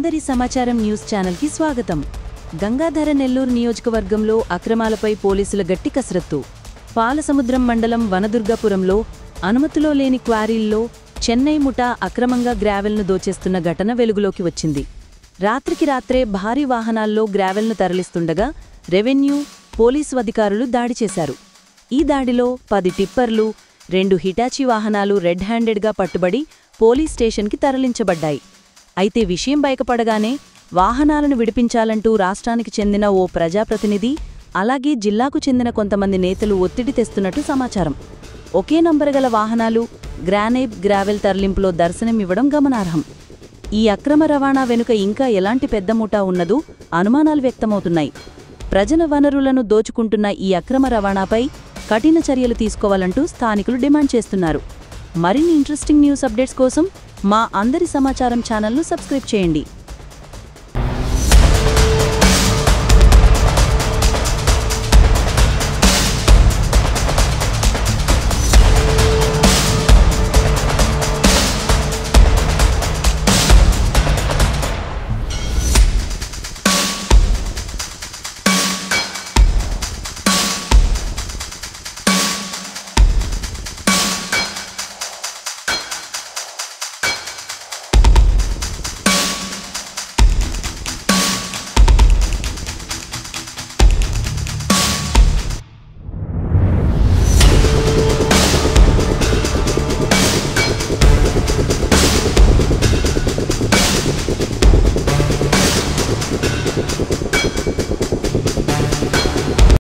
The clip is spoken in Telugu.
అందరి సమాచారం న్యూస్ ఛానల్కి స్వాగతం. గంగాధర నెల్లూరు నియోజకవర్గంలో అక్రమాలపై పోలీసుల గట్టి కసరత్తు. పాలసముద్రం మండలం వనదుర్గాపురంలో అనుమతిలో లేని క్వారీల్లో చెన్నై ముఠా అక్రమంగా గ్రావెల్ను దోచేస్తున్న ఘటన వెలుగులోకి వచ్చింది. రాత్రికి రాత్రే భారీ వాహనాల్లో గ్రావెల్ను తరలిస్తుండగా రెవెన్యూ, పోలీసు అధికారులు దాడి చేశారు. ఈ దాడిలో 10 టిప్పర్లు, 2 హిటాచీ వాహనాలు రెడ్ హ్యాండెడ్గా పట్టుబడి పోలీస్ స్టేషన్కి తరలించబడ్డాయి. అయితే విషయం బయటపడగానే వాహనాలను విడిపించాలంటూ రాష్ట్రానికి చెందిన ఓ ప్రజాప్రతినిధి, అలాగే జిల్లాకు చెందిన కొంతమంది నేతలు ఒత్తిడి తెస్తున్నట్టు సమాచారం. ఒకే నంబరు గల వాహనాలు గ్రావెల్ తరలింపులో దర్శనమివ్వడం గమనార్హం. ఈ అక్రమ రవాణా వెనుక ఇంకా ఎలాంటి పెద్ద ముఠా ఉన్నదో అనుమానాలు వ్యక్తమవుతున్నాయి. ప్రజల వనరులను దోచుకుంటున్న ఈ అక్రమ రవాణాపై కఠిన చర్యలు తీసుకోవాలంటూ స్థానికులు డిమాండ్ చేస్తున్నారు. మరిన్ని ఇంట్రెస్టింగ్ న్యూస్ అప్డేట్స్ కోసం మా అందరి సమాచారం ఛానల్ను సబ్స్క్రైబ్ చేయండి.